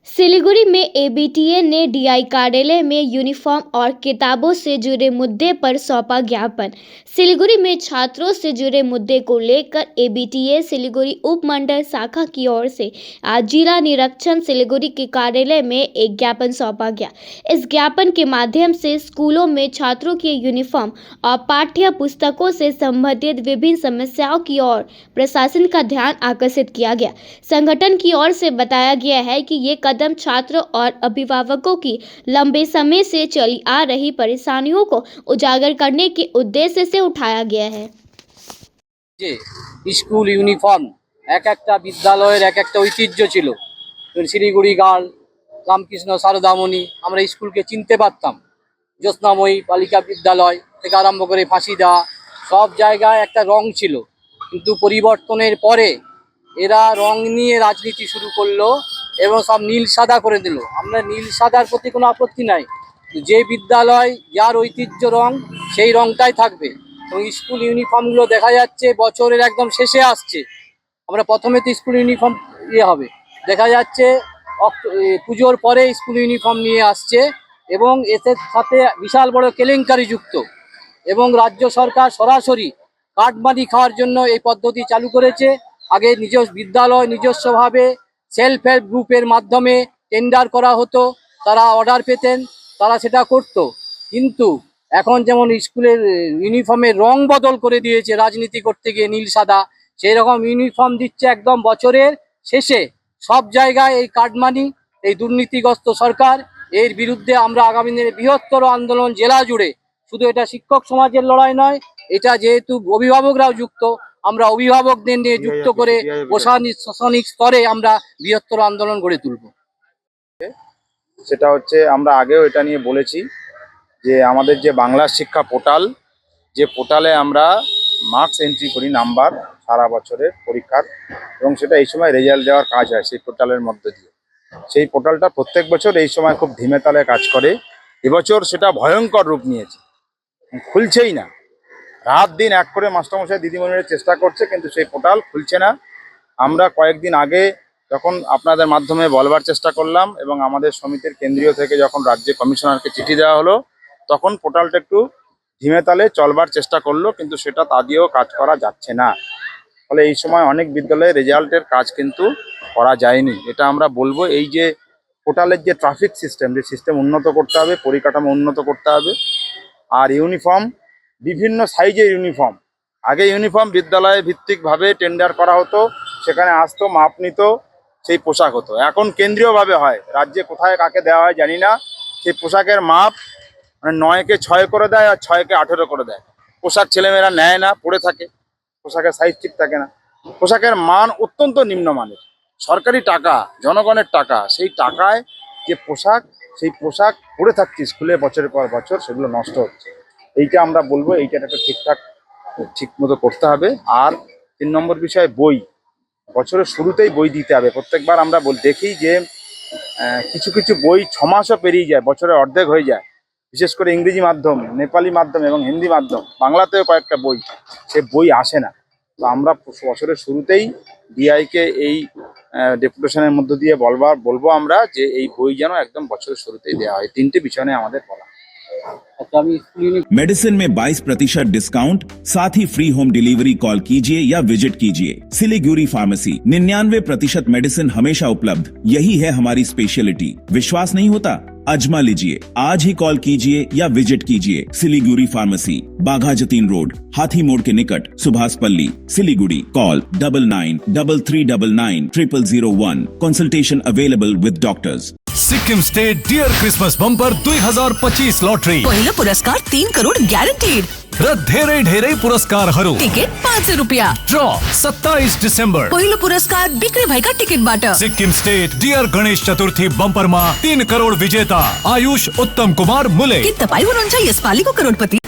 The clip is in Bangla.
सिलीगुड़ी में एबीटीए ने डीआई कार्यालय में यूनिफॉर्म और किताबों से जुड़े मुद्दे पर सौंपा ज्ञापन। सिलीगुड़ी में छात्रों से जुड़े मुद्दे को लेकर एबीटीए सिलीगुड़ी उपमंडल शाखा की ओर से आज जिला निरीक्षण सिलीगुड़ी के कार्यालय में एक ज्ञापन सौंपा गया। इस ज्ञापन के माध्यम से स्कूलों में छात्रों के यूनिफॉर्म और पाठ्य पुस्तकों से संबंधित विभिन्न समस्याओं की ओर प्रशासन का ध्यान आकर्षित किया गया। संगठन की ओर से बताया गया है कि ये कदम छात्रों और अभिभावकों की लंबे समय से चली आ रही परेशानियों को उजागर करने के उद्देश्य से उठाया गया है। स्कूल यूनिफॉर्म एक विद्यालय एक ऐतिह्य छिलो। শিলিগুড়ি গার্ল, রামকৃষ্ণ সারদামণি, আমরা স্কুলকে চিনতে পারতাম। জ্যোৎস্নাময়ী বালিকা বিদ্যালয় থেকে আরম্ভ করে ফাঁসিদা সব জায়গায় একটা রং ছিল, কিন্তু পরিবর্তনের পরে এরা রং নিয়ে রাজনীতি শুরু করলো এবং সব নীল সাদা করে দিল। আমরা নীল সাদার প্রতি কোনো আপত্তি নাই, যে বিদ্যালয় যার ঐতিহ্য রং সেই রংটাই থাকবে। এবং স্কুল ইউনিফর্মগুলো দেখা যাচ্ছে বছরের একদম শেষে আসছে। আমরা প্রথমে তো স্কুল ইউনিফর্ম হবে, দেখা যাচ্ছে পুজোর পরে স্কুল ইউনিফর্ম নিয়ে আসছে এবং এর সাথে বিশাল বড় কেলেঙ্কারি যুক্ত। এবং রাজ্য সরকার সরাসরি কাটমানি খাওয়ার জন্য এই পদ্ধতি চালু করেছে। আগে বিদ্যালয় নিজস্বভাবে সেলফ হেল্প গ্রুপের মাধ্যমে টেন্ডার করা হতো, তারা অর্ডার পেতেন, তারা সেটা করত। কিন্তু এখন যেমন স্কুলের ইউনিফর্মের রং বদল করে দিয়েছে রাজনীতি করতে গিয়ে নীল সাদা, সেই রকম ইউনিফর্ম দিচ্ছে একদম বছরের শেষে। সব জায়গায় এই কাটমানি, এই দুর্নীতিগ্রস্ত সরকার, এর বিরুদ্ধে আমরা আগামী দিনে বৃহত্তর আন্দোলন জেলা জুড়ে, শুধু এটা শিক্ষক সমাজের লড়াই নয়, এটা যেহেতু অভিভাবকরাও যুক্ত, আমরা অভিভাবকদের নিয়ে যুক্ত করে প্রশাসনিক স্তরে আমরা বৃহত্তর আন্দোলন গড়ে তুলব। সেটা হচ্ছে আমরা আগেও এটা নিয়ে বলেছি যে আমাদের যে বাংলা শিক্ষা পোর্টাল, যে পোর্টালে আমরা মার্কস এন্ট্রি করি নাম্বার সারা বছরের পরীক্ষার, এবং সেটা এই সময় রেজাল্ট দেওয়ার কাজ হয় সেই পোর্টালের মধ্যে দিয়ে। সেই পোর্টালটা প্রত্যেক বছর এই সময় খুব ধিমে তালে কাজ করে। এবছর সেটা ভয়ঙ্কর রূপ নিয়েছে, খুলছেই না। রাত দিন এক করে মাস্টারমশাই দিদিমণিরা চেষ্টা করছে, কিন্তু সেই পোর্টাল খুলছে না। আমরা কয়েকদিন আগে যখন আপনাদের মাধ্যমে বলবার চেষ্টা করলাম এবং আমাদের সমিতির কেন্দ্রীয় থেকে যখন রাজ্য কমিশনারকে চিঠি দেওয়া হলো, তখন পোর্টালটা একটু ধিমে তালে চলবার চেষ্টা করলো, কিন্তু সেটা তা দিয়েও কাজ করা যাচ্ছে না। ফলে এই সময় অনেক বিদ্যালয়ে রেজাল্টের কাজ কিন্তু করা যায়নি। এটা আমরা বলবো, এই যে পোর্টালের যে ট্রাফিক সিস্টেম, যে সিস্টেম উন্নত করতে হবে, পরিকাঠামো উন্নত করতে হবে। আর ইউনিফর্ম, বিভিন্ন সাইজের ইউনিফর্ম, আগে ইউনিফর্ম বিদ্যালয়ে ভিত্তিকভাবে টেন্ডার করা হতো, সেখানে আসতো, মাপ নিত, সেই পোশাক হতো। এখন কেন্দ্রীয়ভাবে হয়, রাজ্যে কোথায় কাকে দেওয়া হয় জানি না, সেই পোশাকের মাপ মানে 9কে 6 করে দেয় আর 6কে 18 করে দেয়। পোশাক ছেলেমেয়েরা নেয় না, পরে থাকে, পোশাকের সাইজ ঠিক থাকে না, পোশাকের মান অত্যন্ত নিম্নমানের। সরকারি টাকা, জনগণের টাকা, সেই টাকায় যে পোশাক, সেই পোশাক পরে থাকছে স্কুলে বছরের পর বছর, সেগুলো নষ্ট হচ্ছে। এইটা আমরা বলবো, এইটা একটা ঠিক মতো করতে হবে। আর 3 নম্বর বিষয়, বই বছরের শুরুতেই বই দিতে হবে। প্রত্যেকবার আমরা দেখি যে কিছু কিছু বই 6 মাসও পেরিয়ে যায়, বছরের অর্ধেক হয়ে যায়। বিশেষ করে ইংরেজি মাধ্যম, নেপালি মাধ্যম এবং হিন্দি মাধ্যম, বাংলাতেও কয়েকটা বই, সে বই আসে না। তো আমরা বছরের শুরুতেই ডিআইকে এই ডেপুটেশনের মধ্য দিয়ে বলবো আমরা যে এই বই যেন একদম বছরের শুরুতেই দেওয়া হয়। 3টে বিষয় নিয়ে আমাদের বলা। मेडिसिन में 22% डिस्काउंट, साथ ही फ्री होम डिलीवरी कॉल कीजिए या विजिट कीजिए। सिलीगुड़ी फार्मेसी, 99% मेडिसिन हमेशा उपलब्ध, यही है हमारी स्पेशलिटी। विश्वास नहीं होता? अजमा लीजिए, आज ही कॉल कीजिए या विजिट कीजिए। सिलीगुड़ी फार्मेसी, बाघा जतीन रोड, हाथी मोड़ के निकट, Subhashpally, Siliguri. Call 9933990001। Consultation available with doctors. Sikkim state dear Christmas bumper 2025 lottery, पहिलो पुरस्कार 3 करोड ग्यारेन्टेड र धेरै पुरस्कारहरू। टिकट 500 रुपियाँ। ड्र 27 डिसेम्बर। पहिलो पुरस्कार बिक्री भएका टिकटबाट। सिक्किम स्टेट डियर गणेश चतुर्थी बम्परमा 3 करोड विजेता आयुष उत्तम कुमार मुले। के तपाईँ हुनुहुन्छ यसपालिको करोडपति?